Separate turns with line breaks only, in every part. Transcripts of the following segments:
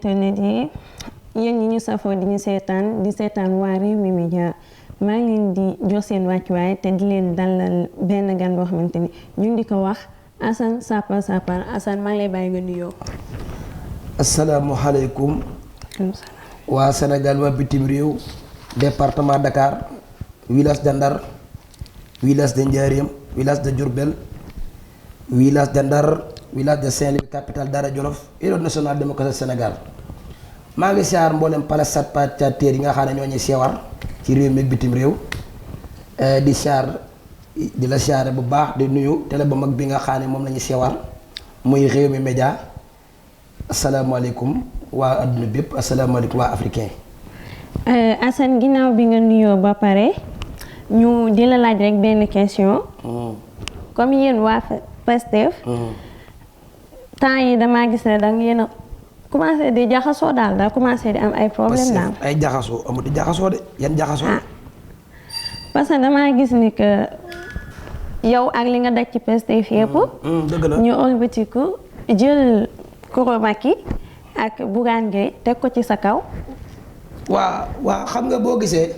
internet yi yéen ñi ñu safoo di ñu seetaan di seetaan waa Rewmi Média maa ngi leen di jox seen wàccuwaay te di leen dalal benn gan boo xamante ni ñu ngi di ko wax Assane Sapar Sapar Assane maa ngi lay bàyyi nga nuyoo.
asalaamualeykum. waa Sénégal waa bitim réew. département Dakar. village de Ndar. village de Ndiarème. village de Diourbel. village de Ndar. village de Saint-Louis capitale Dara Jolof. Union nationale démocratique Sénégal. maa ngi siyaar mboolem pala sat pàccatéer yi nga xam ne ñoo ñu sewar ci réew mi ak bitim réew. di siyaar di la siyaare bu baax di nuyu télé bu mag bi nga xam ne moom la ñu sewar muy Rewmi Média. asalaamaaleykum waa adduna bépp asalaamaaleykum waa africain.
Assane ginnaaw bi nga nuyoo ba pare ñu di la laaj rek benn question. comme yéen waa Pastef. temps yi damaa gis ne danga yéen a commencé di jaxasoo daal daa commencé di am ay problème daal.
ay jaxasoo amul di jaxasoo de yan jaxasoo.
parce que damaa gis ni que yow ak li nga daj ci Pastef yëpp.
dëgg la
ñu ëlbatiku jël Coura Macky ak Bougane Gueye teg ko ci sa kaw.
waa xam nga boo gisee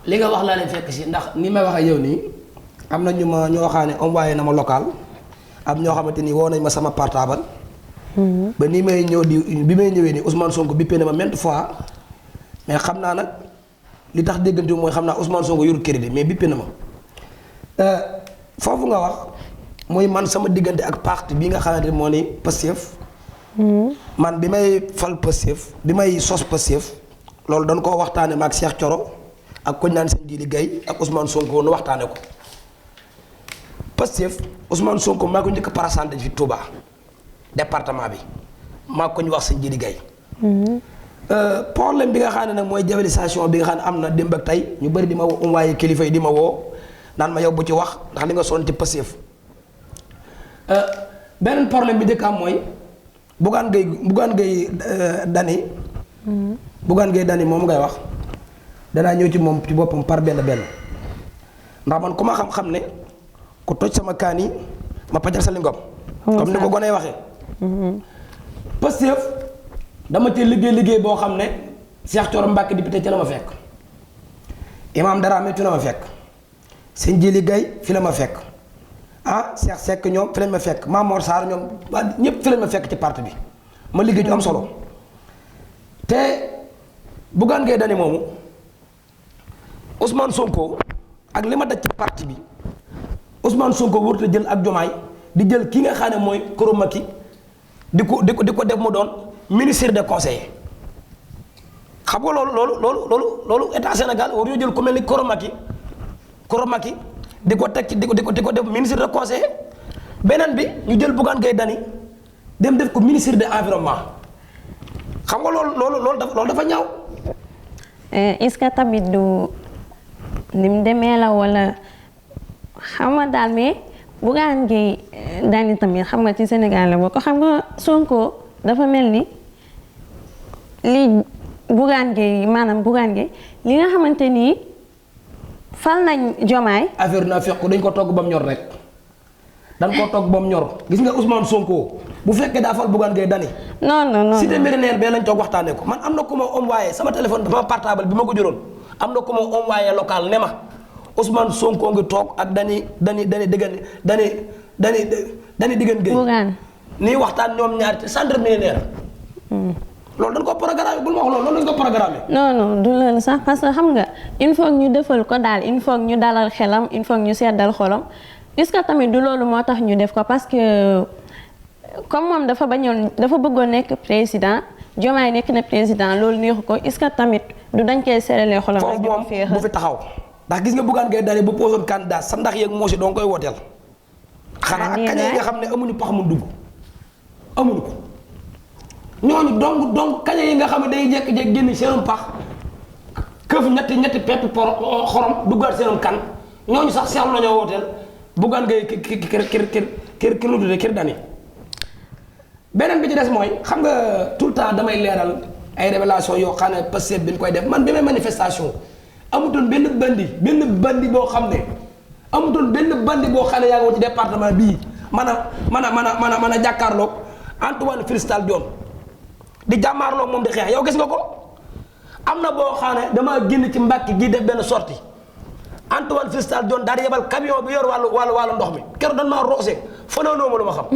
li nga wax laa leen fekk si ndax ni may wax ak yow nii am na ñu ma ñoo xam ne envoyé na ma local am ñoo xamante ni woo nañ ma sama portable. ba ni may ñëw bi may ñëwee nii Ousmane Sonko bippé na ma maintes fois mais xam naa nag li tax déggante mooy xam naa Ousmane Sonko yorul crédit mais bippé na ma foofu nga wax mooy man sama diggante ak parti bi nga xamante moo ni Pastef. man bi may fal Pastef bi may sos Pastef loolu dañ koo waxtaane ma ak Cheikh Thioro ak koñ naan seen Djili Gaye ak Ousmane Sonko nu waxtaane ko Pastef Ousmane Sonko maa ko njëkk a parasanté fi Touba département bi maa ko ñu wax seen Djili Gaye problème bi nga xam ne nag mooy diabolisation bi nga xam ne am na démb ak tey ñu bëri di ma envoyé kilifa yi di ma woo naan ma yow bu ci wax ndax li nga sonn ci Pastef beneen problème bi njëkk am mooy Bougane Gueye Dany moom ngay wax danaa ñëw ci moom ci boppam par benn ndax man ku ma xam-xam ne ku toj sama kaan yi ma pajal sa lingom comme ni ko gonee waxee Pastef dama ci liggéey boo xam ne Cheikh Thioro Mbacké député ci la ma fekk Imam Darame ci la ma fekk sëñ Djili Gaye fi la ma fekk Cheikh Seck ñoom fi lañ ma fekk Mamor Sarr ñoom ñëpp fi lañ ma fekk ci parti bi ma liggéey ju am solo te Bougane Gueye Dany moomu Ousmane Sonko ak li ma daj ci parti bi Ousmane Sonko warut a jël ak Jomaay di jël ki nga xam ne mooy Coura Macky di ko def mu doon ministre des conseillers xam nga loolu état Sénégal war yoo jël ku mel ni Coura Macky di ko teg ci di ko def ministre de conseil beneen bi ñu jël Bougane Gueye Dany dem def ko ministre de environnement xam nga loolu dafa ñaaw.
est-ce que tamit du ni mu demee la wala xam nga daal mais Bougane Gueye Dany tamit xam nga ci Sénégal la boo ko xam nga Sonko dafa mel ni li Bougane Gueye li nga xamante ni. fal nañ Jomaay.
affaire naa fekk dañ ko togg ba mu ñor rek dañ ko togg ba mu ñor gis nga Ousmane Sonko bu fekkee daa fal Bougane Gueye Dany.
non
cité millénaire bee lañ toog waxtaanee ko man am na ku ma envoyé sama téléphone sama portable bi ma ko jëloon am na ku ma envoyé local ne ma Ousmane Sonko ngi toog ak Dany diggante Gueye.
Bougane
nii waxtaan ñoom ñaar ci centre millénaire. loolu dañ ko programmé bul ma wax loolu dañ ko programmé.
non du loolu sax parce que xam nga il faut ñu defal ko daal il faut ñu dalal xelam il faut ñu seddal xolam est-ce que tamit du loolu moo tax ñu def ko parce que comme moom dafa bëggoon nekk président Diomaye nekk na président loolu neexu ko est-ce que tamit du dañ koy seddalee xolam.
foofu moom bu fi taxaw ndax gis nga Bougane Gueye Dany bu posoon candidat sa ndax yeeg moo si doo koy wooteel. xanaa ak kañe yi nga xam ne amuñu pax mu dugg amuñu ko. ñooñu donc kaña yi nga xam ne day jékki-jékki génn seenum pax këf ñetti pepp xorom duggaat seenum kan ñooñu sax seexlu nañoo wooteel Bougane Gueye kir nu tudde kir Dany beneen bi ci des mooy xam nga tout le temps damay leeral ay révélation yoo xam ne Pastef bi ñu koy def man bi may manifestation amutoon benn bandi boo xam ne yaa ngi woon ci département bii mën a jàkkaarloog Antoine Félix Diome di jàmmaarloo moom di xeex yow gis nga ko am na boo xam ne damaa génn ci Mbàkke gi def benn sortie Antoine Fistal Dione daal di yebal camion bi yor wàllu ndox mi keroog dañ maa roose fanaanoo ma lu ma xam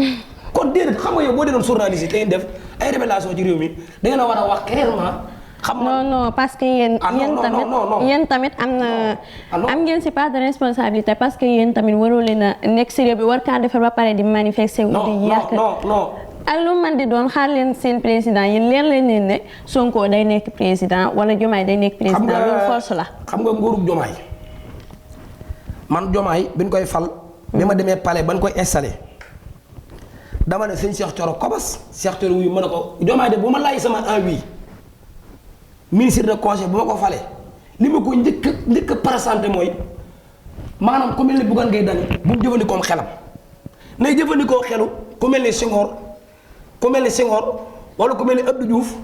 kon déedéet xam nga yow boo dee doon journaliste te ngeen def ay révélation ci réew mi da ngeen a war a wax clairement. xam nga
non parce que yéen tamit am ngeen si part de responsabilité parce que yéen tamit waroo leen a nekk si réew bi war kaa defar ba pare di manifester. di yàq
non.
ak lu man di doon xaar leen seen président yéen leer leen ne Sonko day nekk président wala Diomaye day nekk président loolu force la.
xam nga nguurug Diomaye man Diomaye bi ñu koy fal. bi ma demee palais ba ñu koy installé. dama ne sëñ Cheikh Thioro Kobas Cheikh Thioro wuyu ma ne ko Diomaye de bu ma laaj sama envie ministre de conseil bu ma ko falee li ma ko njëkk a présenté mooy maanaam ku mel ni Bougane Gueye Dany bu mu jëfandikoo xelam nay jëfandikoo xelu ku mel ni Senghor wala ku mel ni Abdou Diouf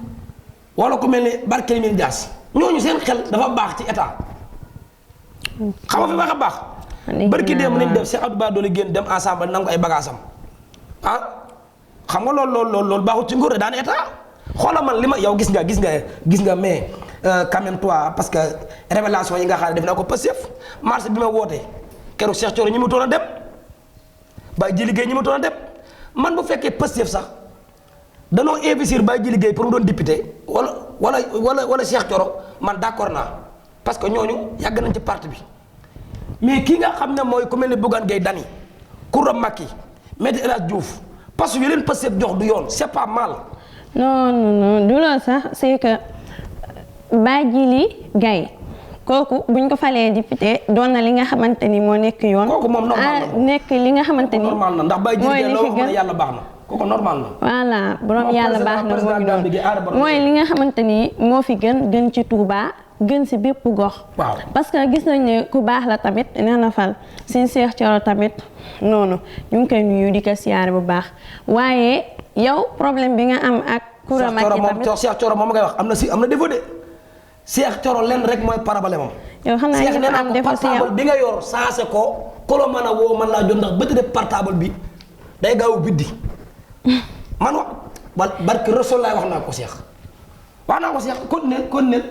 wala ku mel ni Barthélémy Dias ñooñu seen xel dafa baax ci état xam nga fi baax a baax. barki dem nañ def Cheikh Abdou Bara Dolly génn dem ensemble nangu ay bagaasam xam nga loolu baaxul ci nguur daan état xoolal man li ma yow gis nga mais quand même toi parce que révélation yi nga xam ne def naa ko Pastef marché bi ma wootee keroog Cheikh Thioro ñi mu toon a dem Baye Djili Gueye ñi mu toon a dem man bu fekkee Pastef sax danoo investir Baye Djili Gueye pour mu doon député wala Cheikh Thioro man d'accord naa parce que ñooñu yàgg nañ ci parti bi mais kii nga xam ne mooy ku mel ni Bougane Gueye Dany Koura Macky Maître El Hadji Diouf parce que yu leen Pastef jox du yoon c'est pas mal.
non du loolu sax c'est que Baye Djili Gueye kooku buñ ko falee député doon na li nga xamante ni moo nekk yoon.
kooku moom normal na
nekk li nga xamante ni
normal na ndax Baye Djili Gueye loo wax yàlla baax na kooku normal na.
voilà borom yàlla baax na mooy li nga xamante ni moo fi gën ci Touba. gën si bépp gox.
waaw
parce que gis nañ ne ku baax la tamit nee na fal sëñ Cheikh Thioro tamit noonu ñu ngi koy nuyu di ko siyaare bu baax waaye yow problème bi nga am ak. Koura Macky tamit
Cheikh Thioro moom ngay wax am na défaut de Cheikh Thioro lenn rek mooy problème am.
yow xam naa ne am défaut si yow
portable bi nga yor sensé ko la mën a woo mën laa jot ndax bëtt de portable bi day gaaw biddi man wax barke Rasul laay wax naa ko Cheikh continuer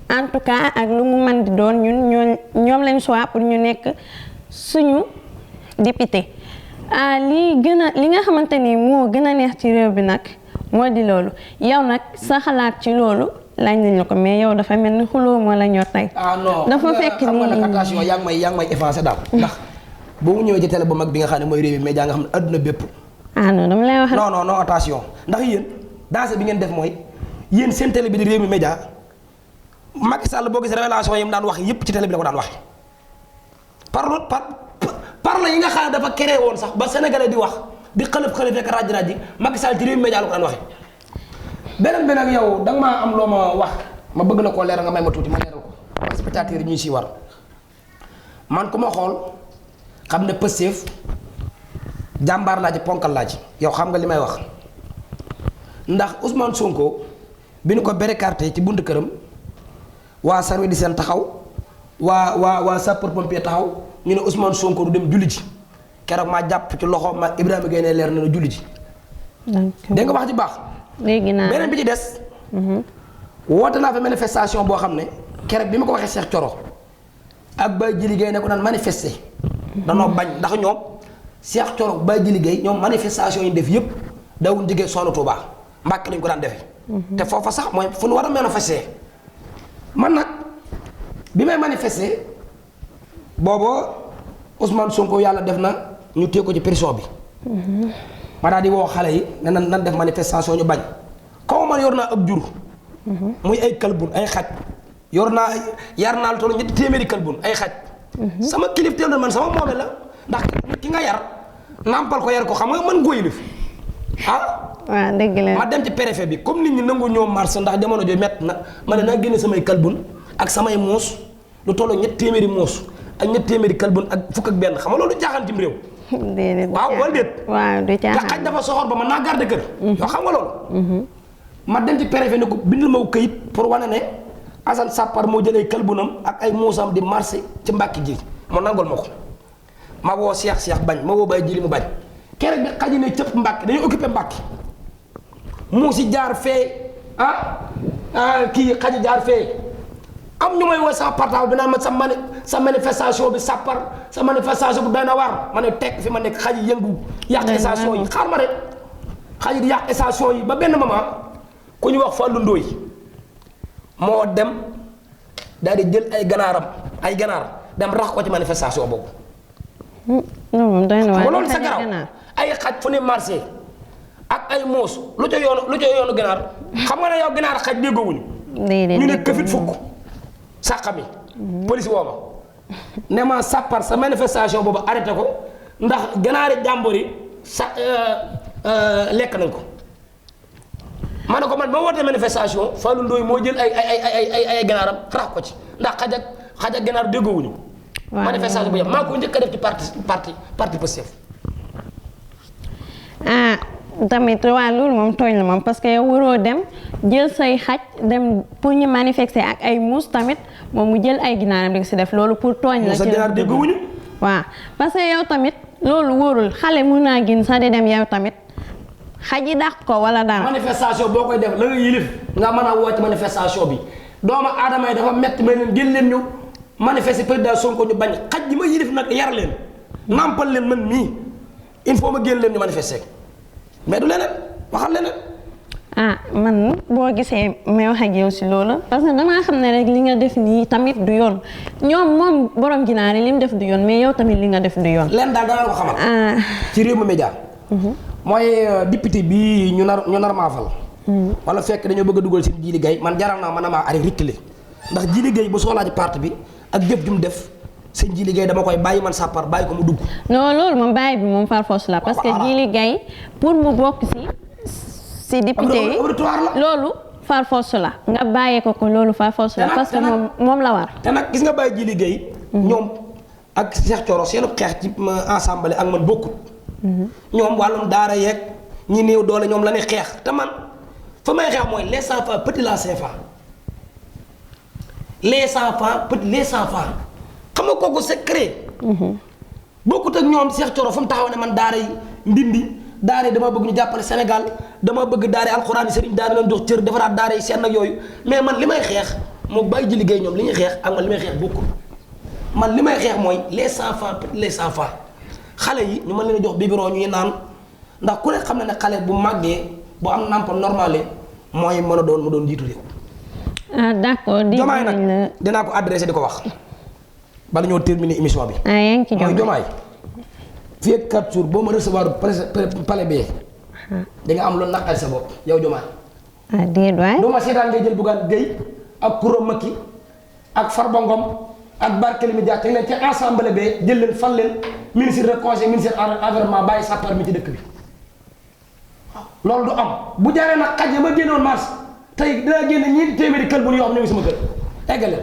en tout cas ak lu mu mën di doon ñoom lañ choix pour ñu nekk suñu député li nga xamante ni moo gën a neex ci réew bi nag moo di loolu yow nag sa xalaat ci loolu laaj nañ la ko mais yow dafa mel ni xuloo moo la ñor tey.
non
dafa fekk
xam nga nag attention yaa ngi may effacé daal. ndax boo mu ñëwee ci télé bu mag bi nga xam ne mooy réew mi média nga xam ne adduna bépp.
non dama lay wax.
non attention ndax yéen dansé bi ngeen def mooy yéen seen télé bi di réew mi média Macky Sall boo gis révélation yi mu daan wax yépp ci télé bi la ko daan waxe parole yi nga xam ne dafa créé woon sax ba sénégalais di wax di xëlëf rek raj Macky Sall ci réew mi média la ko daan waxe beneen bi nag yow danga maa am loo ma wax ma bëgg na koo leeral nga may ma tuuti ma leeral ko spectateur yi ñuy si war man ku ma xool xam ne Pastef jàmbaar laa ci ponkal laa ci yow xam nga li may wax ndax Ousmane Sonko bi ñu ko bérékarté ci buntu këram waa service di seen taxaw waa sapeur pompier taxaw ñu ne Ousmane Sonko du dem julli ji keroog maa jàpp ci loxo ma Ibrahima Gueye ne leer na julli ji. dégg nga wax ci baax.
léegi naa
beneen bi ci des. woote naa fa manifestation boo xam ne keroog bi ma ko waxee Cheikh Thioro ak Baye Djili Gueye ne ko naan manifester. danoo bañ ndax ñoom Cheikh Thioro Baye Djili Gueye ñoom manifestation yi def yëpp dawul jógee Soxna Touba Mbàkke lañ ko daan defee. te foofa sax mooy fu nu war a manifester. man nag bi may manifester booba Ousmane Sonko yàlla def na ñu téye ko ci prison bi. ma daal di woo xale yi ne nan def manifestation ñu bañ. kaw man yor naa ab jur. muy ay kalbun ay xaj. yar naa lu toll ñetti téeméeri kalbun ay xaj. sama kilifteef la man sama moome la ndax ki nga yar nàmpal ko yar ko xam nga man góoy la fi
waaw dëgg la
ma dem ci préfet bi comme nit ñi nangu ñoo mars ndax jamono jooju mett na ma ne naa génne samay kalbun ak samay muus lu toll ñetti téeméeri muus ak ñetti téeméeri kalbun ak fukk ak benn xam nga loolu jaaxal ci réew.
déedéet
waaw wala déet.
waaw du caaxaan
te xaj dafa soxor ba man naa garder kër. yoo xam nga loolu. ma dem ci préfet ne ko bindal ma këyit pour wane ne Assane Sapar moo jëlee kalbunam ak ay muusam di marché ci Mbàkke ji mu nangol ma ko ma woo Cheikh bañ ma woo Baye Djili mu bañ keroog bi xaj ne cëpp Mbàkke dañuy occupé Mbàkke muusi jaar fee kii xaji jaar fee am ñu may woo sama portable bi naan ma sa manifestation bi sàppar sa manifestation bi doy na waar ma ne tekk fi ma nekk xaji yëngu yàq station yi xaar ma rek xaji di yàq station yi ba benn moment ku ñu wax Fallou Ndoye moo dem daal di jël ay ganaar dem rax ko ci manifestation boobu. loolu sa garaaw ay xaj fu ne marché ak ay muus lu ca yoonu ganaar xam nga ne yow ganaar xaj déggoowuñu ñu ne këfit fukk sàqami police woo ma ne ma sàppar sa manifestation boobu arrêté ko ndax ganaari jàmbur yi lekk nañ ko ma ne ko man ba wootee manifestation Fallou Ndoye moo jël ay ganaaram xarax ko ci ndax xaj ak ganaar déggoowuñu manifestation bu yem maa ko njëkk a def ci parti Pastef.
Tamit waa loolu moom tooñ la moom parce que yow waroo dem jël say xaj dem pour ñu manifester ak ay muus tamit moom mu jël ay ginaaram di si def loolu pour tooñ la. ci
ginaar déggoowuñu.
waaw parce que yow tamit loolu wóorul xale mun naa gën sax di dem yow tamit xaj yi dàq ko wala dara.
manifestation boo koy def la nga yilif nga mën a woote manifestation bi doomu aadama yi dafa métti may leen génn leen ñu manifester président Sonko ñu bañ xaj yi ma yilif nag yar leen nampal leen man mii il faut ma génn leen ñu manifester mais du leneen waxal leneen.
man boo gisee may wax ak yow si loolu parce que damaa xam ne rek li nga def nii tamit du yoon ñoom moom borom ginaar yi li mu def du yoon mais yow tamit li nga def du yoon.
leen daal dana ko xamal. ci Rewmi Média. mooy député bi ñu nar maafal. wala fekk dañoo bëgg a dugal si Djily Gaye man jaral naa man a maa ari rikkile ndax Djily Gaye bu soolaa ci parti bi ak jëf ju mu def sëñ Djily Gaye dama koy bàyyi man sàppar bàyyi ko mu dugg.
non loolu moom bàyyi bi moom par force la parce que Djily Gaye pour mu bokk si député yi loolu par force la nga bàyyee ko loolu par force la parce que moom la war.
te nag gis nga bàyyi Djily Gaye ñoom ak Cheikh Thioro seenu xeex ci assemblée ak man bokkut. ñoom wàllum daara yeeg ñi néew doole ñoom la ne xeex te man fa may xeex mooy les enfants petits la CFA les enfants petits les enfants xam nga kooku secret. bokkut ak ñoom Cheikh Thioro fa mu taxaw ne man daara yi ndindi daara yi dama bëgg ñu jàppale Sénégal dama bëgg daara yi alxuraan yi sëriñ daara leen jox cër defaraat daara yi seen ak yooyu mais man li may xeex moo bàyyi Djily Gaye ñoom li ñuy xeex ak man li may xeex bokkul man li may xeex mooy les enfants petits les enfants. xale yi ñu mën leen a jox biberon ñuy naan ndax ku ne xam na ne xale bu màggee bu am nampa normalé mooy mën a doon mu doon jiitu réew.
d'accord
Diomaye nag dinaa ko adressé di ko wax bala ñoo terminer émission bi.
yaa ngi ci
mooy Diomaye fii ak 4 jours boo ma recevoir palais bi di nga am lu naqari sa bopp yow Diomaye.
déet waay.
du ma seetaan ngay jël Bougane Gueye ak Koura Macky ak Farba Ngom ak Barthélémy Dias te leen ci assemblée bee jël leen fal leen ministre de conseil ministre environnement bàyyi sàppar mi ci dëkk bi loolu du am bu jaaree nag xaj ma génnoon mars tey dinaa génne ñii téeméeri kël bu ñu yoo xam ne ngi sama kër eggale.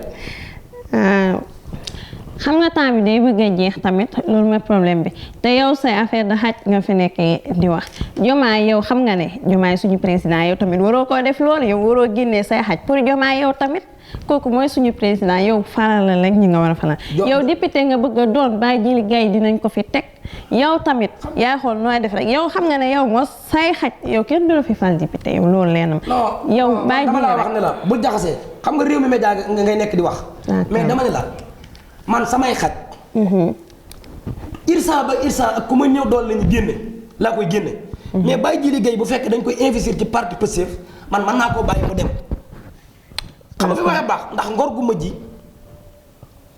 xam nga temps bi day bëgg a jeex tamit loolu mooy problème bi te yow say affaire de xaj nga fi nekkee di wax Diomaye yow xam nga ne Diomaye suñu président yow tamit waroo koo def loolu yow waroo génnee say xaj pour Diomaye yow tamit kooku mooy suñu président yow faral la ñi nga war a faral yow député nga bëgg a doon bàyyi Djily Gaye dinañ ko fi teg yow tamit yaa xool nooy def rek yow xam nga ne yow moo say xaj yow kenn du la fi fal député yow loolu leenam yow bàyyi
dama la wax ne la bu jaxasee xam nga Rewmi Média nga ngay nekk di wax mais dama ne la man samay xaj irsa ba irsa ak ku ma ñëw doon lañu génne laa koy génne mais bàyyi Djily Gaye bu fekkee dañ koy investir ci parti Pastef man mën naa koo bàyyi mu dem xam nga fi waxee baax ndax ngor gu ma ji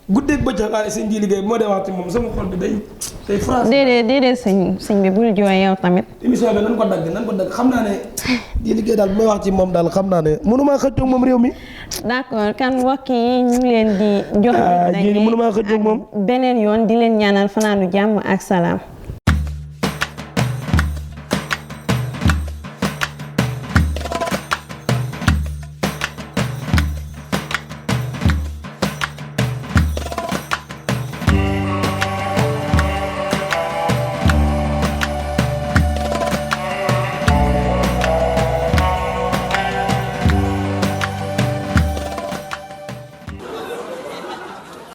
guddeeg bëccëg waaye sëñ Djily Gaye moo dee wax ci moom sama xol bi day France
déedéet sëñ bi bul jooy yow tamit
émission bi nan ko dagg xam naa ne Djily Gaye daal bu may wax ci moom daal xam naa ne mënumaa xëccoog moom réew mi
d'accord kan mbokk yi ñu ngi leen di jox
mënumaa xëccoog moom
beneen yoon di leen ñaanal fanaanu jàmm ak salaam